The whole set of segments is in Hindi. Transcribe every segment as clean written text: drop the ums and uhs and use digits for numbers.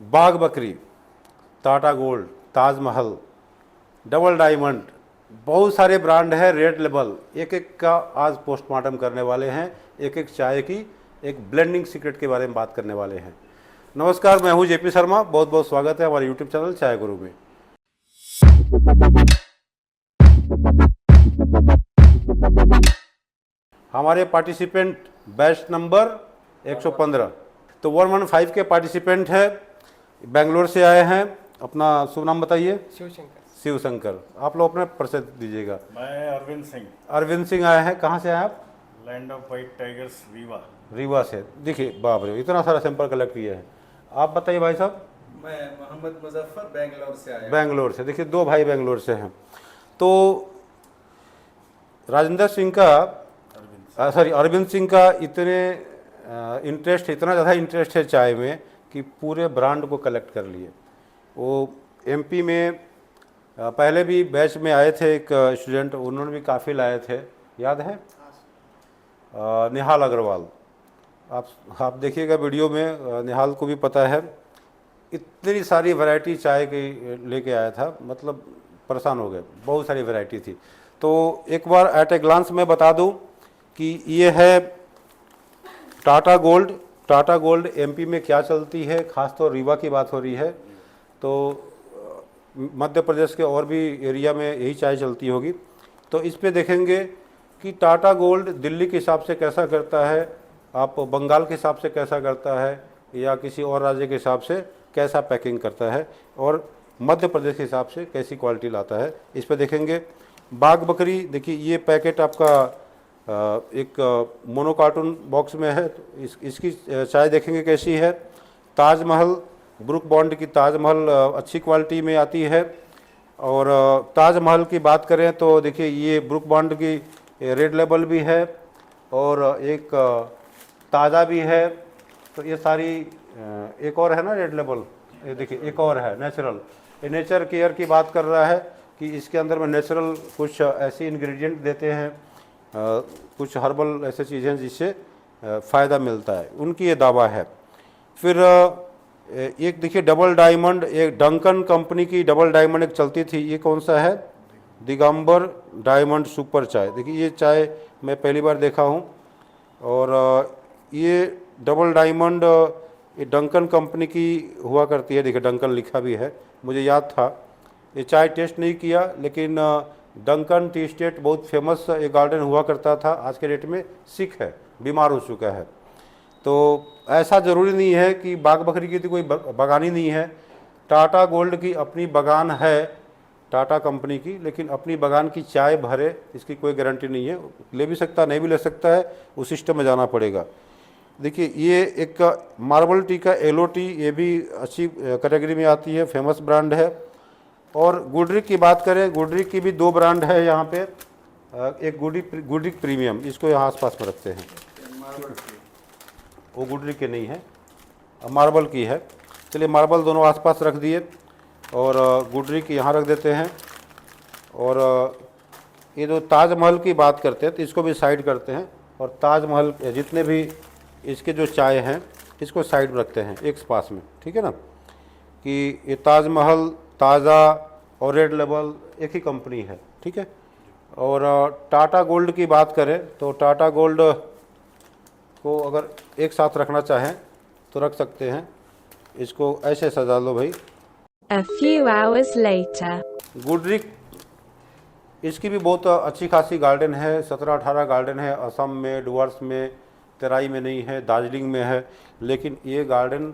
बाग बकरी, Tata gold, Taj Mahal, double diamond, बहुत सारे ब्रांड है, रेड लेबल, एक एक का आज पोस्टमार्टम करने वाले हैं। एक एक चाय की एक ब्लेंडिंग सीक्रेट के बारे में बात करने वाले हैं। नमस्कार, मैं हूं जेपी शर्मा, बहुत बहुत स्वागत है हमारे यूट्यूब चैनल चाय गुरु में। हमारे पार्टिसिपेंट बैच नंबर 115, तो 115 के पार्टिसिपेंट है, बेंगलोर से आए हैं। अपना शुभ नाम बताइए। शिव शंकर। आप लोग अपना परिचय दीजिएगा। मैं अरविंद सिंह। अरविंद सिंह आए हैं, कहाँ से आए आप? Land of white tigers, Rewa से। देखिए बाप रे, इतना सारा सैंपल कलेक्ट किए हैं। आप बताइए भाई साहब। मैं मोहम्मद मुजफ्फर बेंगलोर से आया। बेंगलोर से। देखिए दो भाई बेंगलोर से हैं। तो राजेंद्र सिंह का अरविंद सिंह का इतने इंटरेस्ट, इतना ज़्यादा इंटरेस्ट है चाय में कि पूरे ब्रांड को कलेक्ट कर लिए। वो एमपी में पहले भी बैच में आए थे, एक स्टूडेंट, उन्होंने भी काफ़ी लाए थे, याद है? निहाल अग्रवाल। आप देखिएगा वीडियो में, निहाल को भी पता है। इतनी सारी वैरायटी चाय की लेके आया था, मतलब परेशान हो गए, बहुत सारी वैरायटी थी। तो एक बार एट ए ग्लांस मैं बता दूं कि ये है Tata gold. Tata gold MP में क्या चलती है, खास तो रीवा की बात हो रही है, तो मध्य प्रदेश के और भी एरिया में यही चाय चलती होगी। तो इस पे देखेंगे कि टाटा गोल्ड दिल्ली के हिसाब से कैसा करता है, आप बंगाल के हिसाब से कैसा करता है, या किसी और राज्य के हिसाब से कैसा पैकिंग करता है, और मध्य प्रदेश के हिसाब से कैसी क्वालिटी लाता है, इस पे देखेंगे। बाग बकरी, देखिए ये पैकेट आपका एक मोनो कार्टून बॉक्स में है, तो इसकी चाय देखेंगे कैसी है। ताजमहल, ब्रुक बॉन्ड की ताजमहल अच्छी क्वालिटी में आती है। और ताजमहल की बात करें तो देखिए ये ब्रुक बॉन्ड की रेड लेबल भी है, और एक ताज़ा भी है। तो ये सारी, एक और है ना रेड लेबल, ये देखिए एक और है नेचुरल। ये नेचर केयर की बात कर रहा है कि इसके अंदर में नेचुरल कुछ ऐसी इंग्रेडिएंट देते हैं, कुछ हर्बल ऐसे चीज़ें हैं जिससे फ़ायदा मिलता है, उनकी ये दावा है। फिर एक देखिए डबल डायमंड, एक डंकन कंपनी की डबल डायमंड एक चलती थी, ये कौन सा है? दिगंबर डायमंड सुपर चाय। देखिए ये चाय मैं पहली बार देखा हूँ। और ये डबल डायमंड ये डंकन कंपनी की हुआ करती है, देखिए डंकन लिखा भी है, मुझे याद था। ये चाय टेस्ट नहीं किया, लेकिन डंकन टी स्टेट बहुत फेमस एक गार्डन हुआ करता था, आज के डेट में सिख है, बीमार हो चुका है। तो ऐसा ज़रूरी नहीं है कि बाग बकरी की तो कोई बगानी नहीं है। टाटा गोल्ड की अपनी बगान है, टाटा कंपनी की, लेकिन अपनी बगान की चाय भरे इसकी कोई गारंटी नहीं है। ले भी सकता, नहीं भी ले सकता है, उस सिस्टम में जाना पड़ेगा। देखिए ये एक मार्बल टी का एलओटी, ये भी अच्छी कैटेगरी में आती है, फेमस ब्रांड है। और गुडरिक की बात करें, गुडरिक की भी दो ब्रांड है यहाँ पे। एक गुडरिक प्रीमियम, इसको यहाँ आसपास में रखते हैं, वो गुडरिक के नहीं है, मार्बल की है। चलिए मार्बल दोनों आसपास रख दिए, और गुडरिक यहाँ रख देते हैं। और ये जो ताजमहल की बात करते हैं तो इसको भी साइड करते हैं, और ताजमहल जितने भी इसके जो चाय हैं इसको साइड में रखते हैं एक पास में, ठीक है ना। कि ये ताजमहल, ताज़ा और रेड लेबल एक ही कंपनी है, ठीक है। और टाटा गोल्ड की बात करें तो टाटा गोल्ड को अगर एक साथ रखना चाहें तो रख सकते हैं, इसको ऐसे सजा लो भाई। A few hours later. Goodricke, इसकी भी बहुत अच्छी खासी गार्डन है, 17-18 गार्डन है असम में, डुवर्स में, तराई में नहीं है, दार्जिलिंग में है। लेकिन ये गार्डन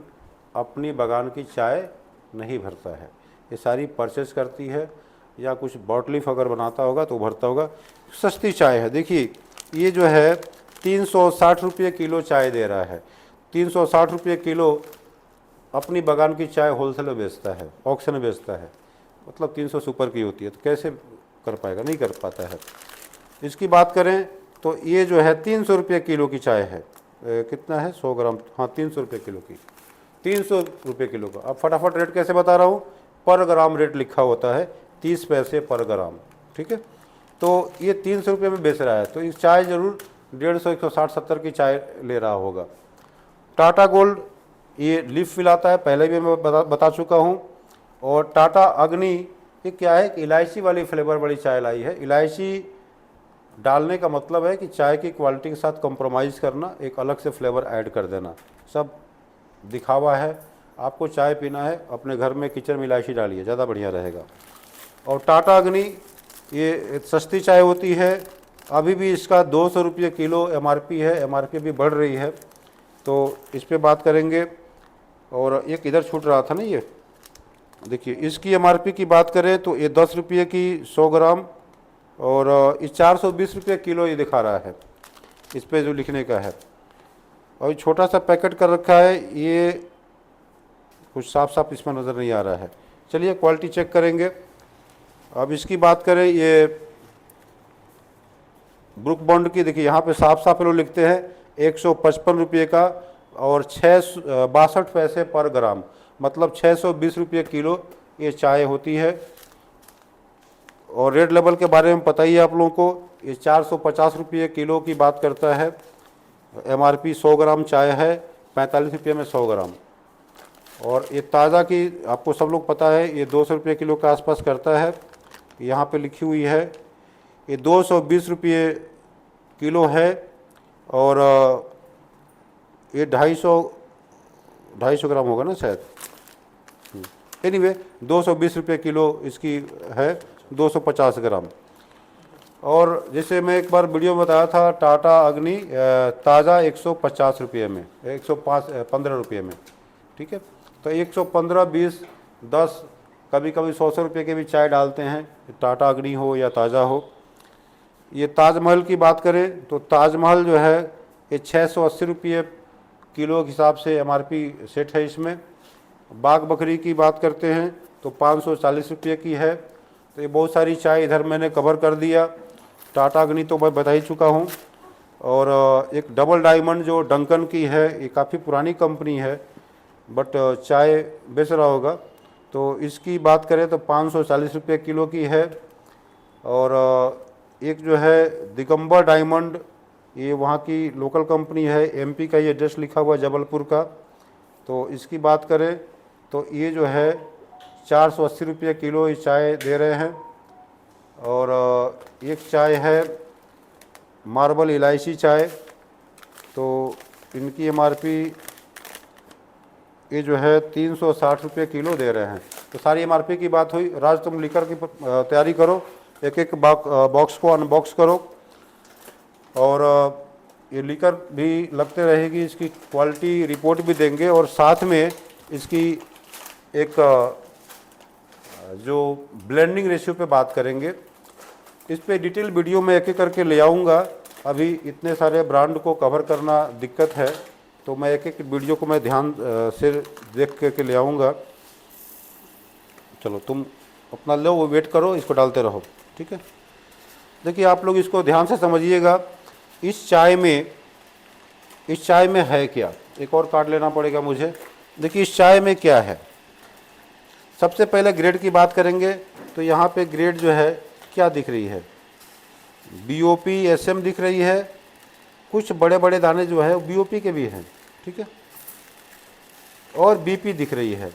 अपनी बगान की चाय नहीं भरता है, ये सारी परचेज करती है, या कुछ बॉटलिफ अगर बनाता होगा तो भरता होगा। सस्ती चाय है। देखिए ये जो है 360 रुपये किलो चाय दे रहा है। 360 रुपये किलो अपनी बगान की चाय होलसेल में बेचता है, ऑक्शन में बेचता है, मतलब 300 सुपर की होती है, तो कैसे कर पाएगा? नहीं कर पाता है। इसकी बात करें तो ये जो है 300 रुपये किलो की चाय है। कितना है? 100 ग्राम, हाँ 300 रुपये किलो की, 300 रुपये किलो का। अब फटाफट रेट कैसे बता रहा हूँ, पर ग्राम रेट लिखा होता है, 30 पैसे पर ग्राम, ठीक है। तो ये 300 रुपये में बेच रहा है, तो इस चाय ज़रूर 150, 160, 170 की चाय ले रहा होगा। टाटा गोल्ड ये लीफ फिल आता है, पहले भी मैं बता चुका हूँ। और टाटा अग्नि ये क्या है कि इलायची वाली फ्लेवर वाली चाय लाई है। इलायची डालने का मतलब है कि चाय की क्वालिटी के साथ कॉम्प्रोमाइज़ करना, एक अलग से फ्लेवर ऐड कर देना, सब दिखावा है। आपको चाय पीना है, अपने घर में किचन में इलायची डालिए, ज़्यादा बढ़िया रहेगा। और टाटा अग्नि ये सस्ती चाय होती है, अभी भी इसका 200 रुपये किलो MRP है, MRP भी बढ़ रही है, तो इस पर बात करेंगे। और एक इधर छूट रहा था ना, ये देखिए, इसकी MRP की बात करें तो ये 10 रुपये की 100 ग्राम, और ये 420 रुपये किलो ये दिखा रहा है, इस पे जो लिखने का है। और ये छोटा सा पैकेट कर रखा है, ये कुछ साफ साफ इसमें नज़र नहीं आ रहा है। चलिए क्वालिटी चेक करेंगे। अब इसकी बात करें, ये ब्रुक बॉन्ड की, देखिए यहाँ पे साफ साफ लोग लिखते हैं 155 रुपये का और 62 पैसे पर ग्राम, मतलब 620 रुपये किलो ये चाय होती है। और रेड लेबल के बारे में पता ही है आप लोगों को, ये 450 रुपये किलो की बात करता है। MRP 100 ग्राम चाय है 45 रुपये में 100 ग्राम। और ये ताज़ा की आपको सब लोग पता है, ये 200 रुपये किलो के आसपास करता है। यहाँ पे लिखी हुई है ये 220 रुपये किलो है, और ये 250 ग्राम होगा ना शायद। एनीवे 220 रुपये किलो इसकी है, 250 ग्राम। और जैसे मैं एक बार वीडियो में बताया था, टाटा अग्नि ताज़ा 150 रुपये में, 115 रुपये में, ठीक है। तो 115, 20, 10, कभी कभी 100 रुपये के भी चाय डालते हैं, टाटा अग्नि हो या ताज़ा हो। ये ताजमहल की बात करें तो ताजमहल जो है ये 680 रुपये किलो के हिसाब से MRP सेट है इसमें। बाग बकरी की बात करते हैं तो 540 रुपये की है। तो ये बहुत सारी चाय इधर मैंने कवर कर दिया। टाटा अग्नि तो मैं बता ही चुका हूँ। और एक डबल डायमंड जो डंकन की है, ये काफ़ी पुरानी कंपनी है बट चाय बेच रहा होगा, तो इसकी बात करें तो 540 रुपये किलो की है। और एक जो है दिगंबर डायमंड, ये वहाँ की लोकल कंपनी है, MP का ये एड्रेस लिखा हुआ जबलपुर का। तो इसकी बात करें तो ये जो है 480 रुपये किलो ये चाय दे रहे हैं। और एक चाय है मार्बल इलायची चाय, तो इनकी MRP ये जो है 360 रुपये किलो दे रहे हैं। तो सारी MRP की बात हुई। राज तुम लिकर की तैयारी करो, एक एक बॉक्स को अनबॉक्स करो। और ये लिकर भी लगते रहेगी, इसकी क्वालिटी रिपोर्ट भी देंगे, और साथ में इसकी एक जो ब्लेंडिंग रेशियो पे बात करेंगे। इस पे डिटेल वीडियो में एक एक करके ले आऊँगा। अभी इतने सारे ब्रांड को कवर करना दिक्कत है, तो मैं एक एक वीडियो को मैं ध्यान से देख के ले आऊँगा। चलो तुम अपना लो, वो वेट करो, इसको डालते रहो, ठीक है। देखिए आप लोग इसको ध्यान से समझिएगा। इस चाय में है क्या, एक और कार्ड लेना पड़ेगा मुझे। देखिए इस चाय में क्या है। सबसे पहले ग्रेड की बात करेंगे तो यहाँ पे ग्रेड जो है क्या दिख रही है, BOP SM दिख रही है। कुछ बड़े बड़े दाने जो है BOP के भी हैं, ठीक है। और BP दिख रही है,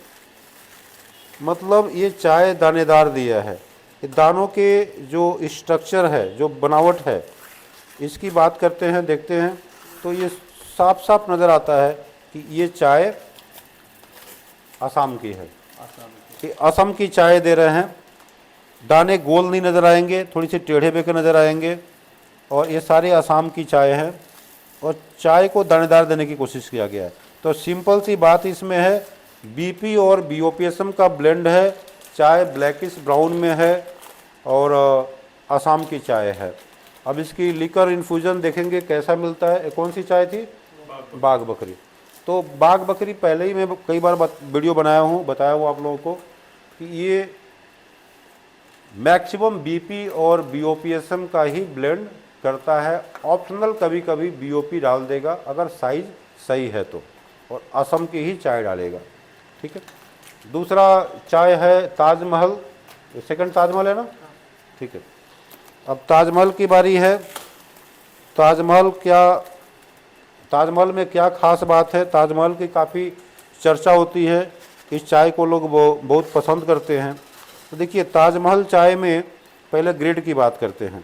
मतलब ये चाय दानेदार दिया है। दानों के जो स्ट्रक्चर है, जो बनावट है, इसकी बात करते हैं, देखते हैं तो ये साफ साफ नज़र आता है कि ये चाय असम की है। कि असम की चाय दे रहे हैं। दाने गोल नहीं नज़र आएंगे, थोड़ी सी टेढ़े बेके नज़र आएंगे, और ये सारे असम की चाय है। और चाय को दानेदार देने की कोशिश किया गया है। तो सिंपल सी बात इसमें है, BP और BOPSM का ब्लेंड है। चाय ब्लैकिश ब्राउन में है और असम की चाय है। अब इसकी लिकर इन्फ्यूज़न देखेंगे कैसा मिलता है। कौन सी चाय थी, बाग बकरी। तो बाग बकरी पहले ही मैं कई बार वीडियो बनाया हूँ, बताया हूँ आप लोगों को कि ये मैक्सिमम BP और BOPSM का ही ब्लेंड करता है। ऑप्शनल कभी कभी BOP डाल देगा अगर साइज़ सही है तो, और असम की ही चाय डालेगा, ठीक है। दूसरा चाय है ताजमहल, सेकंड ताजमहल है ना, ठीक है। अब ताजमहल की बारी है। ताजमहल में क्या खास बात है। ताजमहल की काफ़ी चर्चा होती है, इस चाय को लोग बहुत पसंद करते हैं। तो देखिए ताजमहल चाय में पहले ग्रेड की बात करते हैं।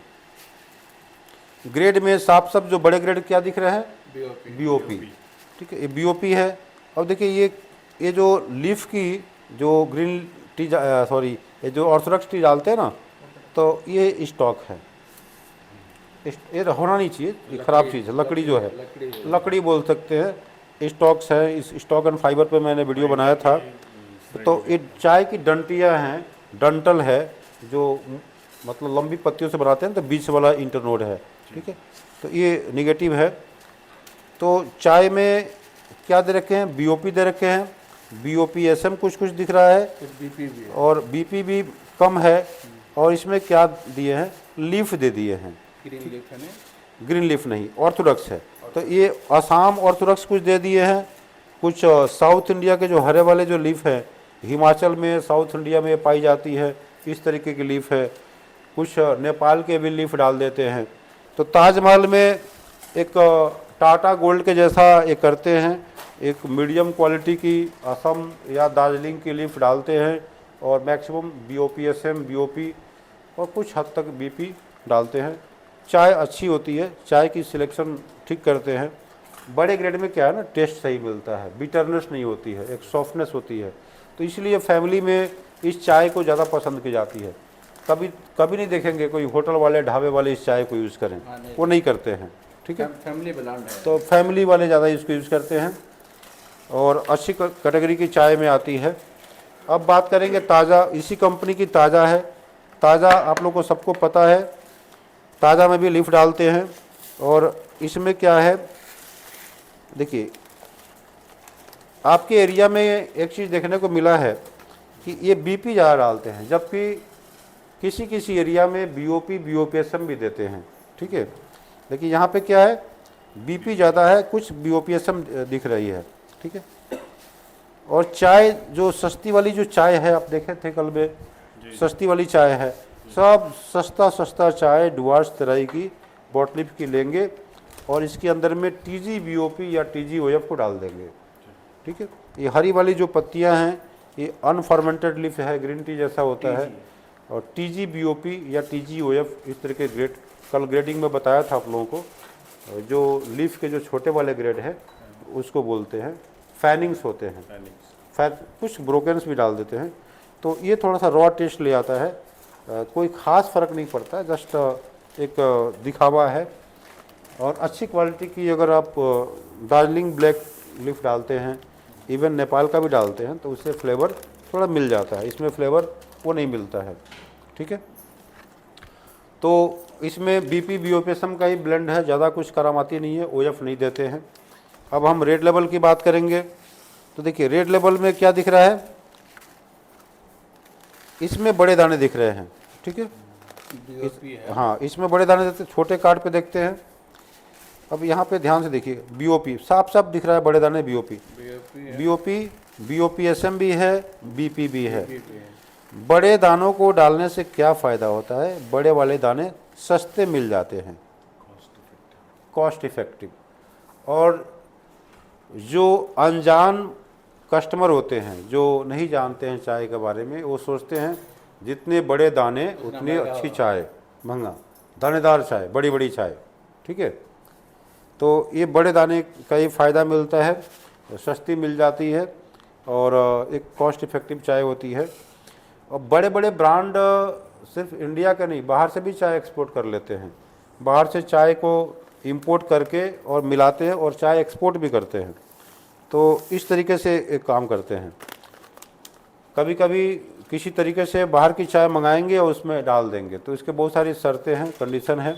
ग्रेड में साफ साफ जो बड़े ग्रेड क्या दिख रहे हैं, बीओपी, ठीक है, ये बीओपी है। अब देखिए ये जो लीफ की जो ग्रीन टी सॉरी ये जो ऑर्थोडॉक्स टी डालते हैं ना, तो ये स्टॉक है, ये होना नहीं चाहिए, ये खराब चीज़ है। लकड़ी जो है, लकड़ी बोल सकते हैं, स्टॉक्स है। इस स्टॉक एंड फाइबर पे मैंने वीडियो बनाया था। तो ये चाय की डंटियाँ हैं, डंटल है, जो मतलब लंबी पत्तियों से बनाते हैं, तो बीच वाला इंटरनोड है, ठीक है। तो ये निगेटिव है। तो चाय में क्या दे रखे हैं, बीओपी दे रखे हैं, बीओपीएसएम कुछ कुछ दिख रहा है, बीपी भी है। और बीपी भी कम है। और इसमें क्या दिए हैं, लीफ दे दिए हैं, ग्रीन लीफ है ना? ग्रीन लीफ नहीं, ऑर्थोडॉक्स है। तो ये असम ऑर्थोडॉक्स कुछ दे दिए हैं, कुछ साउथ इंडिया के जो हरे वाले जो लीफ है, हिमाचल में साउथ इंडिया में पाई जाती है, इस तरीके की लीफ है। कुछ नेपाल के भी लीफ डाल देते हैं। तो ताजमहल में एक टाटा गोल्ड के जैसा ये करते हैं, एक मीडियम क्वालिटी की असम या दार्जिलिंग की लीफ डालते हैं, और मैक्सिमम बीओपीएसएम, बीओपी और कुछ हद तक बीपी डालते हैं। चाय अच्छी होती है, चाय की सिलेक्शन ठीक करते हैं। बड़े ग्रेड में क्या है ना, टेस्ट सही मिलता है, बिटरनेस नहीं होती है, एक सॉफ्टनेस होती है। तो इसलिए फैमिली में इस चाय को ज़्यादा पसंद की जाती है। कभी नहीं देखेंगे कोई होटल वाले, ढाबे वाले इस चाय को यूज़ करें, वो नहीं करते हैं, ठीक है। फैमिली ब्रांड है, तो फैमिली वाले ज़्यादा इसको यूज़ करते हैं और अच्छी कैटेगरी की चाय में आती है। अब बात करेंगे ताज़ा, इसी कंपनी की ताज़ा है। ताज़ा आप लोग को सबको पता है, ताज़ा में भी लीफ डालते हैं। और इसमें क्या है, देखिए आपके एरिया में एक चीज़ देखने को मिला है कि ये बीपी ज़्यादा डालते हैं, जबकि किसी किसी एरिया में बीओपी, बीओपीएसएम भी देते हैं, ठीक है। लेकिन यहाँ पे क्या है, बीपी ज़्यादा है, कुछ बीओपीएसएम दिख रही है, ठीक है। और चाय जो सस्ती वाली जो चाय है, आप देखे थे कल में, सस्ती वाली चाय है, सब सस्ता चाय डुआर्स तरह की बॉटलिप की लेंगे और इसके अंदर में टीजी बीओपी या टीजीओएफ को डाल देंगे, ठीक है। ये हरी वाली जो पत्तियां हैं, ये अनफर्मेंटेड लीफ है, ग्रीन टी जैसा होता है। और टीजी बीओपी या टीजीओएफ इस तरह के ग्रेड कल ग्रेडिंग में बताया था आप लोगों को। जो लीफ के जो छोटे वाले ग्रेड है उसको बोलते हैं फैनिंग्स होते हैं, कुछ ब्रोकन्स भी डाल देते हैं। तो ये थोड़ा सा रॉ टेस्ट ले आता है, कोई ख़ास फ़र्क नहीं पड़ता है, जस्ट एक दिखावा है। और अच्छी क्वालिटी की अगर आप दार्जिलिंग ब्लैक लीफ डालते हैं, इवन नेपाल का भी डालते हैं, तो उससे फ्लेवर थोड़ा मिल जाता है, इसमें फ्लेवर वो नहीं मिलता है, ठीक है। तो इसमें बीपी बीओपीएसएम का ही ब्लेंड है, ज़्यादा कुछ करामाती नहीं है, ओएफ नहीं देते हैं। अब हम रेड लेवल की बात करेंगे। तो देखिए रेड लेवल में क्या दिख रहा है, इसमें बड़े दाने दिख रहे हैं, ठीक है। हाँ, इसमें बड़े दाने देते, छोटे कार्ड पे देखते हैं। अब यहाँ पे ध्यान से देखिए, बीओपी साफ साफ दिख रहा है, बड़े दाने बीओपी, बीओपीएसएम भी है, बीपी भी है। बड़े दानों को डालने से क्या फ़ायदा होता है, बड़े वाले दाने सस्ते मिल जाते हैं, कॉस्ट इफेक्टिव। और जो अनजान कस्टमर होते हैं, जो नहीं जानते हैं चाय के बारे में, वो सोचते हैं जितने बड़े दाने उतनी अच्छी चाय, महंगा दानेदार चाय, बड़ी बड़ी चाय, ठीक है। तो ये बड़े दाने का ही फ़ायदा मिलता है, सस्ती मिल जाती है और एक कॉस्ट इफेक्टिव चाय होती है। और बड़े बड़े ब्रांड सिर्फ इंडिया का नहीं, बाहर से भी चाय एक्सपोर्ट कर लेते हैं, बाहर से चाय को इंपोर्ट करके और मिलाते हैं और चाय एक्सपोर्ट भी करते हैं। तो इस तरीके से एक काम करते हैं। कभी कभी किसी तरीके से बाहर की चाय मंगाएंगे और उसमें डाल देंगे, तो इसके बहुत सारी शर्तें हैं, कंडीशन है।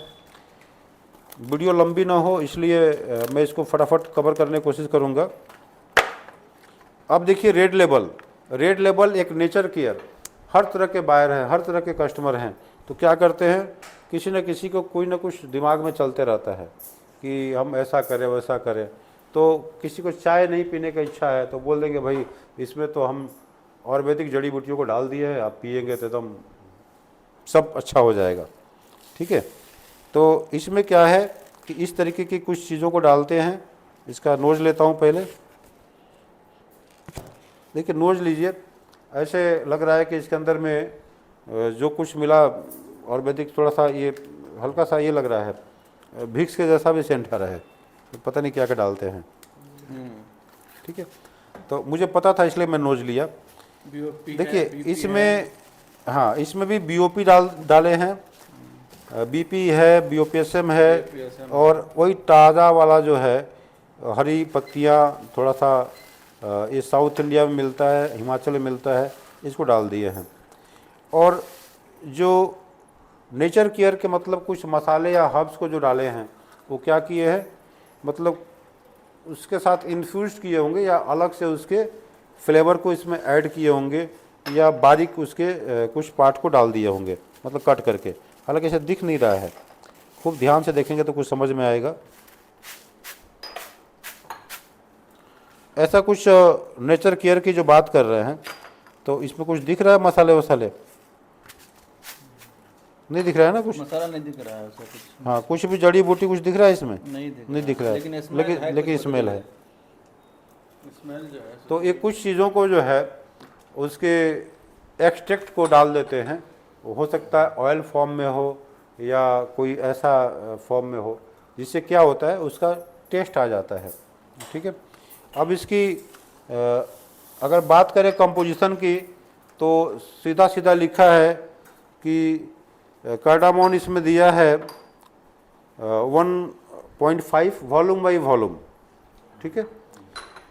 वीडियो लंबी ना हो इसलिए मैं इसको फटाफट कवर करने की कोशिश करूँगा। अब देखिए रेड लेबल, रेड लेबल एक नेचर केयर, हर तरह के बायर हैं, हर तरह के कस्टमर हैं। तो क्या करते हैं, किसी न किसी को कोई ना कुछ दिमाग में चलते रहता है कि हम ऐसा करें वैसा करें। तो किसी को चाय नहीं पीने का इच्छा है तो बोल देंगे भाई इसमें तो हम आयुर्वेदिक जड़ी बूटियों को डाल दिए है, आप पिएंगे तो एकदम सब अच्छा हो जाएगा, ठीक है। तो इसमें क्या है कि इस तरीके की कुछ चीज़ों को डालते हैं। इसका नोज लेता हूँ पहले। देखिए नोज लीजिए, ऐसे लग रहा है कि इसके अंदर में जो कुछ मिला आयुर्वेदिक, थोड़ा सा ये हल्का सा ये लग रहा है विक्स के जैसा भी सेंट आ रहा है, तो पता नहीं क्या क्या डालते हैं। ठीक है, तो मुझे पता था इसलिए मैं नोज लिया। देखिए इसमें, हाँ इसमें भी बीओपी डाले हैं, बीपी है, बीओपीएसएम है, और वही ताज़ा वाला जो है हरी पत्तियाँ, थोड़ा सा ये साउथ इंडिया में मिलता है, हिमाचल में मिलता है, इसको डाल दिए हैं। और जो नेचर केयर के मतलब कुछ मसाले या हर्ब्स को जो डाले हैं वो क्या किए हैं, मतलब उसके साथ इन्फ्यूज किए होंगे या अलग से उसके फ्लेवर को इसमें ऐड किए होंगे, या बारीक उसके कुछ पार्ट को डाल दिए होंगे, मतलब कट करके। हालांकि ऐसा दिख नहीं रहा है, खूब ध्यान से देखेंगे तो कुछ समझ में आएगा। ऐसा कुछ नेचर केयर की जो बात कर रहे हैं, तो इसमें कुछ दिख रहा है मसाले वसाले? नहीं दिख रहा है ना कुछ? मसाला नहीं दिख रहा है ऐसा कुछ। हाँ, कुछ भी जड़ी बूटी कुछ दिख रहा है इसमें? नहीं दिख रहा है, लेकिन स्मेल है। स्मेल जो है तो ये कुछ चीज़ों को जो है उसके एक्सट्रैक्ट को डाल देते हैं, हो सकता है ऑयल फॉर्म में हो या कोई ऐसा फॉर्म में हो, जिससे क्या होता है उसका टेस्ट आ जाता है। ठीक है, अब इसकी अगर बात करें कंपोजिशन की, तो सीधा सीधा लिखा है कि कार्डामोन इसमें दिया है 1.5 वॉल्यूम बाई वॉल्यूम। ठीक है,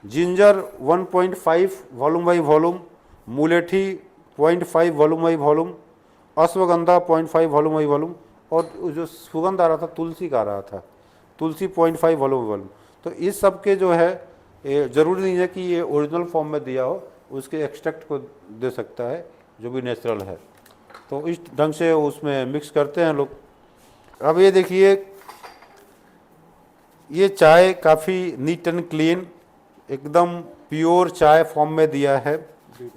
जिंजर 1.5 वॉल्यूम बाई वॉल्यूम, मुलेठी 0.5 volume by volume, ashwagandha 0.5 volume by volume, और जो सुगंध आ रहा था तुलसी का आ रहा था, तुलसी 0.5 वॉल्यूम वॉल्यूम। तो इस सब के जो है ये ज़रूरी नहीं है कि ये ओरिजिनल फॉर्म में दिया हो, उसके एक्सट्रैक्ट को दे सकता है जो भी नेचुरल है। तो इस ढंग से उसमें मिक्स करते हैं लोग। अब ये देखिए, ये चाय काफ़ी नीट एंड क्लीन, एकदम प्योर चाय फॉर्म में दिया है।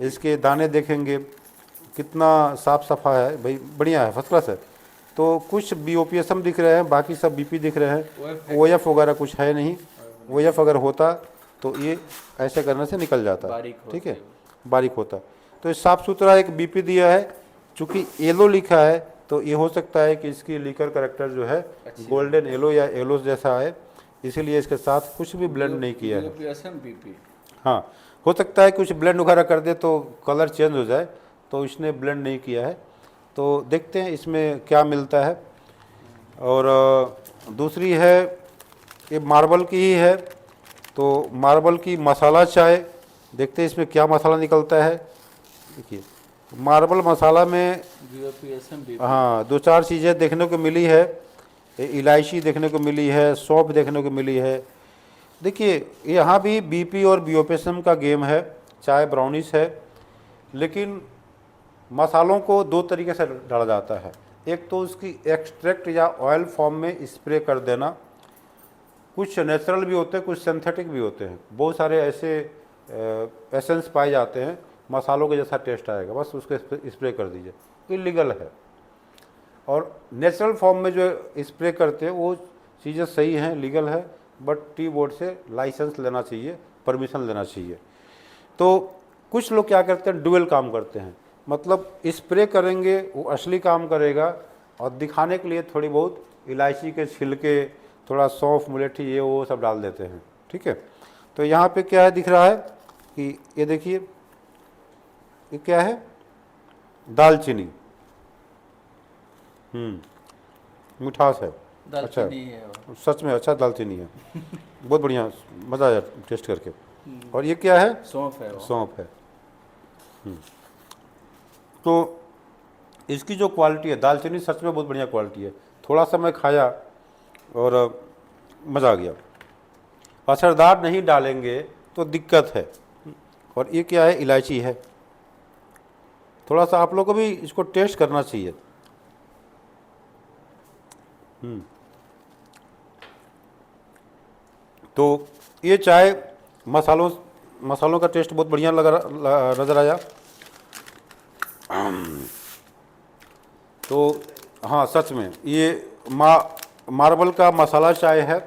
इसके दाने देखेंगे कितना साफ सफा है भाई, बढ़िया है, फर्स्ट क्लास है। तो कुछ बीओपीएसएम दिख रहे हैं, बाकी सब बीपी दिख रहे हैं, ओएफ वगैरह कुछ है नहीं। ओएफ अगर होता तो ये ऐसे करने से निकल जाता, ठीक है, बारीक होता। तो ये साफ़ सुथरा एक बीपी दिया है। चूँकि येलो लिखा है तो ये हो सकता है कि इसकी लीकर करेक्टर जो है गोल्डन येलो या येलो जैसा है, इसीलिए इसके साथ कुछ भी ब्लेंड नहीं किया है। हाँ, हो सकता है कुछ ब्लेंड वगैरह कर दे तो कलर चेंज हो जाए, तो इसने ब्लेंड नहीं किया है। तो देखते हैं इसमें क्या मिलता है। और दूसरी है, ये मार्बल की ही है, तो मार्बल की मसाला चाय, देखते हैं इसमें क्या मसाला निकलता है। देखिए मार्बल मसाला में हाँ 2-4 चीज़ें देखने को मिली है, इलायची देखने को मिली है, सौंफ देखने को मिली है। देखिए यहाँ भी बीपी और बीओपीएसएम का गेम है, चाय ब्राउनिश है, लेकिन मसालों को 2 तरीके से डाला जाता है। एक तो उसकी एक्सट्रैक्ट या ऑयल फॉर्म में स्प्रे कर देना, कुछ नेचुरल भी होते हैं, कुछ सिंथेटिक भी होते हैं। बहुत सारे ऐसे एसेंस पाए जाते हैं, मसालों के जैसा टेस्ट आएगा, बस उसको स्प्रे कर दीजिए, इलीगल है। और नेचुरल फॉर्म में जो स्प्रे करते हैं वो चीज़ें सही हैं, लीगल है, बट टी बोर्ड से लाइसेंस लेना चाहिए, परमिशन लेना चाहिए। तो कुछ लोग क्या करते हैं, डुअल काम करते हैं, मतलब स्प्रे करेंगे वो असली काम करेगा, और दिखाने के लिए थोड़ी बहुत इलायची के छिलके, थोड़ा सौंफ, मुलेठी, ये वो सब डाल देते हैं। ठीक है, तो यहाँ पे क्या है दिख रहा है कि ये देखिए, ये क्या है, दालचीनी, मिठास है, अच्छा है, सच में अच्छा दालचीनी है, बहुत बढ़िया, मज़ा आया टेस्ट करके। और ये क्या है, सौंफ है, सौंफ है। तो इसकी जो क्वालिटी है, दालचीनी सच में बहुत बढ़िया क्वालिटी है। थोड़ा सा मैं खाया और मज़ा आ गया। असरदार नहीं डालेंगे तो दिक्कत है। और ये क्या है, इलायची है। थोड़ा सा आप लोग को भी इसको टेस्ट करना चाहिए। तो ये चाय मसालों का टेस्ट बहुत बढ़िया नज़र आया। तो हाँ, सच में ये मार्बल का मसाला चाय है।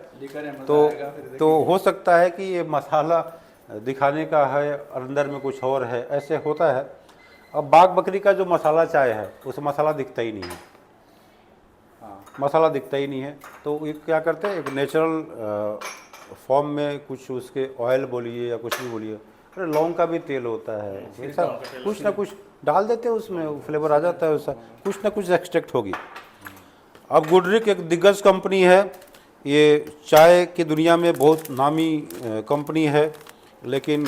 तो हो सकता है कि ये मसाला दिखाने का है, अंदर में कुछ और है, ऐसे होता है। अब बाग बकरी का जो मसाला चाय है उस मसाला दिखता ही नहीं है, मसाला दिखता ही नहीं है। तो ये क्या करते हैं, एक नेचुरल फॉर्म में कुछ उसके ऑयल बोलिए या कुछ भी बोलिए, अरे लौंग का भी तेल होता है, ऐसा कुछ ना कुछ डाल देते हैं उसमें, फ्लेवर आ जाता है उसका, कुछ ना कुछ एक्सट्रैक्ट होगी। अब गुडरिक एक दिग्गज कंपनी है, ये चाय की दुनिया में बहुत नामी कंपनी है, लेकिन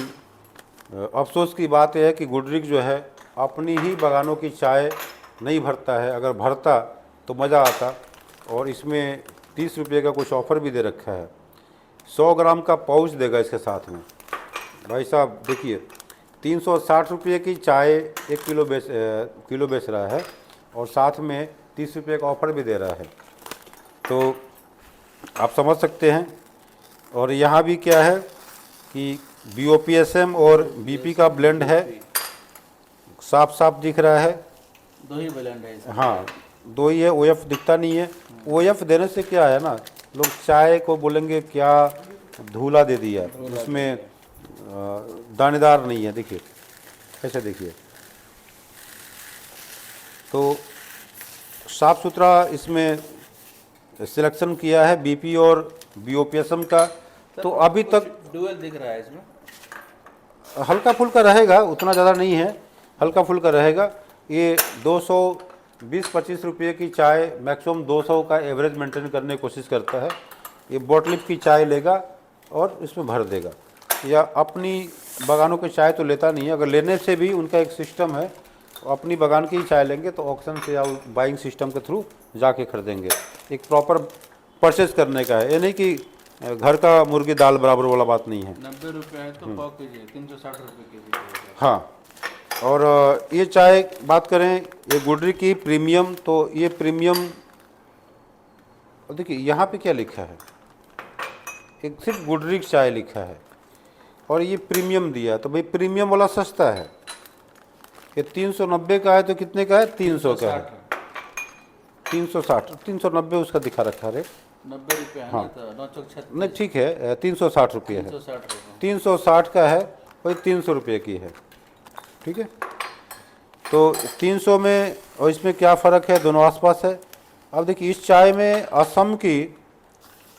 अफसोस की बात यह है कि गुडरिक जो है अपनी ही बागानों की चाय नहीं भरता है। अगर भरता तो मज़ा आता। और इसमें 30 रुपये का कुछ ऑफ़र भी दे रखा है, 100 ग्राम का पाउच देगा इसके साथ में। भाई साहब देखिए, 360 रुपये की चाय 1 किलो बेच रहा है और साथ में 30 रुपये का ऑफ़र भी दे रहा है, तो आप समझ सकते हैं। और यहाँ भी क्या है कि BOPSM और BP का ब्लेंड है, साफ साफ दिख रहा है। दो ही ब्लेंड है इसमें। हाँ, दो ही है, OF दिखता नहीं है। OF देने से क्या है ना, लोग चाय को बोलेंगे क्या धूला दे दिया, उसमें दानेदार नहीं है। देखिए ऐसे देखिए, तो साफ सुथरा इसमें सिलेक्शन किया है BP और BOPSM का। तो अभी तक डुअल दिख रहा है इसमें, हल्का फुल्का रहेगा, उतना ज़्यादा नहीं है, हल्का फुल्का रहेगा। ये 220-25 रुपये की चाय मैक्सिमम 200 का एवरेज मेंटेन करने की कोशिश करता है। ये बोटलिप की चाय लेगा और इसमें भर देगा, या अपनी बागानों की चाय तो लेता नहीं है। अगर लेने से भी उनका एक सिस्टम है, अपनी बागान की ही चाय लेंगे तो ऑक्शन से या बाइंग सिस्टम के थ्रू जाके खरीदेंगे। एक प्रॉपर परचेज करने का है, ये नहीं कि घर का मुर्गी दाल बराबर वाला बात नहीं है। 90 रुपये है तो पाव के जी 360 रुपये के जी। हाँ, और ये चाय बात करें ये गुडरिक की प्रीमियम, तो ये प्रीमियम देखिए यहाँ पे क्या लिखा है, एक सिर्फ गुडरिक चाय लिखा है और ये प्रीमियम दिया, तो भाई प्रीमियम वाला सस्ता है। ये 390 का है तो कितने का है, 300 का है, 360, 390 उसका दिखा रखा है। 90 रुपये है हाँ। ना, तो 9 चौक 36, नहीं ठीक है, 360 रुपये है, 360 रुपये। 360 का है, वही 300 रुपये की है, ठीक है। तो 300 में और इसमें क्या फ़र्क है, दोनों आसपास है। अब देखिए इस चाय में असम की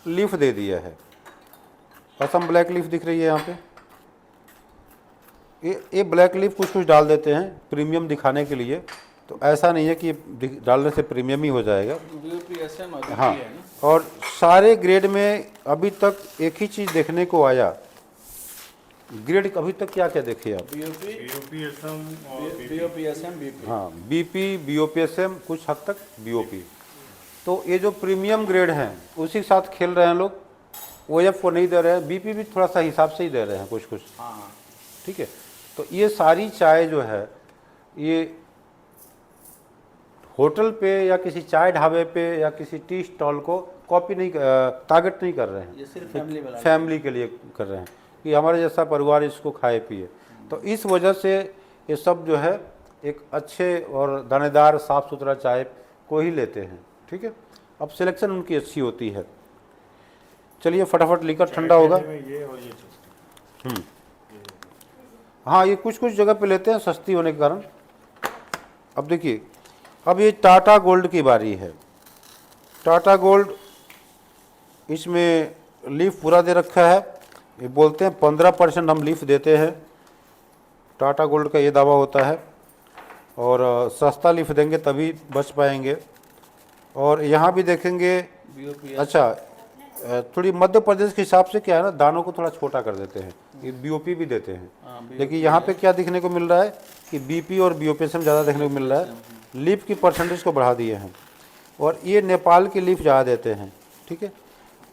लीफ दे दिया है, असम ब्लैक लीफ दिख रही है यहाँ पे। ये ब्लैक लीफ कुछ कुछ डाल देते हैं प्रीमियम दिखाने के लिए, तो ऐसा नहीं है कि डालने से प्रीमियम ही हो जाएगा। BOPSM और BP हाँ, है ना। और सारे ग्रेड में अभी तक एक ही चीज़ देखने को आया, ग्रेड अभी तक क्या क्या देखे आप, BOPSM और BOPSM BP। हाँ BP BOPSM, कुछ हद तक BOP। तो ये जो प्रीमियम ग्रेड हैं उसी के साथ खेल रहे हैं लोग, OF को नहीं दे रहे हैं, BP भी थोड़ा सा हिसाब से ही दे रहे हैं कुछ कुछ, हाँ, ठीक है। तो ये सारी चाय जो है ये होटल पे या किसी चाय ढाबे पे या किसी टी स्टॉल को कॉपी नहीं, टारगेट नहीं कर रहे हैं, ये सिर्फ फैमिली वाला है। फैमिली के लिए कर रहे हैं कि हमारे जैसा परिवार इसको खाए पिए। तो इस वजह से ये सब जो है एक अच्छे और दानेदार साफ़ सुथरा चाय को ही लेते हैं, ठीक है। अब सिलेक्शन उनकी अच्छी होती है। चलिए फटाफट लेकर ठंडा होगा। ये और ये चीज़। हाँ, ये कुछ कुछ जगह पे लेते हैं सस्ती होने के कारण। अब देखिए, अब ये टाटा गोल्ड की बारी है। टाटा गोल्ड, इसमें लीफ पूरा दे रखा है, ये बोलते हैं 15% हम लीफ देते हैं, टाटा गोल्ड का ये दावा होता है। और सस्ता लीफ देंगे तभी बच पाएंगे। और यहाँ भी देखेंगे, BOPSM। अच्छा थोड़ी मध्य प्रदेश के हिसाब से क्या है ना, दानों को थोड़ा छोटा कर देते हैं, ये BOP भी देते हैं। हाँ, लेकिन यहाँ पे क्या देखने को मिल रहा है कि BP और BOPSM ज़्यादा देखने को मिल रहा है, लीफ की परसेंटेज को बढ़ा दिए हैं। और ये नेपाल की लीफ ज़्यादा देते हैं, ठीक है।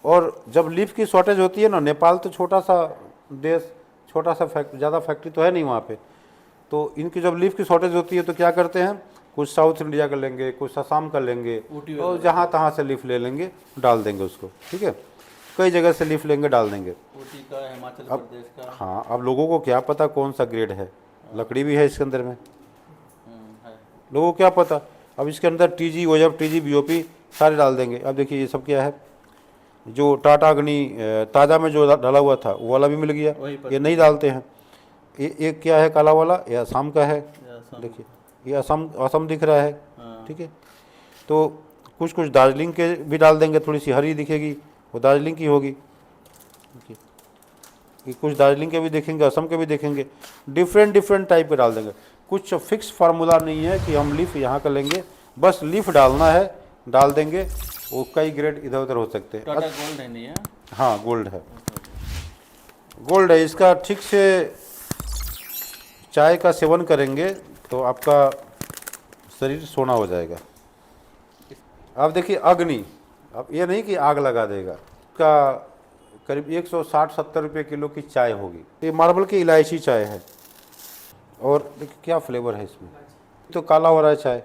और जब लीफ की शॉर्टेज होती है ना, नेपाल तो छोटा सा देश, छोटा सा ज़्यादा फैक्ट्री तो है नहीं वहाँ पे, तो इनकी जब लीफ की शॉर्टेज होती है तो क्या करते हैं, कुछ साउथ इंडिया का लेंगे, कुछ असम का लेंगे, और जहाँ तहाँ से लीफ ले लेंगे, डाल देंगे उसको, ठीक है। कई जगह से लीफ लेंगे, डाल देंगे। ऊटी का, हिमाचल प्रदेश का। हाँ, अब लोगों को क्या पता कौन सा ग्रेड है, लकड़ी भी है इसके अंदर में, है। लोगों को क्या पता। अब इसके अंदर TG OF TG BOP सारे डाल देंगे। अब देखिए ये सब क्या है, जो टाटा अग्नि ताज़ा में जो डाला हुआ था वो वाला भी मिल गया। वही पर ये नहीं डालते हैं। ये एक क्या है काला वाला, ये असम का है। या सम- देखिए ये असम असम दिख रहा है, हाँ, ठीक है। तो कुछ कुछ दार्जिलिंग के भी डाल देंगे, थोड़ी सी हरी दिखेगी वो दार्जिलिंग की होगी। देखिए ये कुछ दार्जिलिंग के भी देखेंगे, असम के भी देखेंगे, डिफरेंट डिफरेंट टाइप के डाल देंगे। कुछ फिक्स फार्मूला नहीं है कि हम लीफ यहाँ का लेंगे, बस लीफ डालना है, डाल देंगे। वो कई ग्रेड इधर उधर हो सकते हैं। टाटा गोल्ड है नहीं है? हाँ गोल्ड है, गोल्ड है। इसका ठीक से चाय का सेवन करेंगे तो आपका शरीर सोना हो जाएगा। अब देखिए अग्नि, अब ये नहीं कि आग लगा देगा, का करीब 160-70 रुपये किलो की चाय होगी। ये मार्बल की इलायची चाय है। और देखिए क्या फ्लेवर है इसमें, तो काला हो रहा है चाय।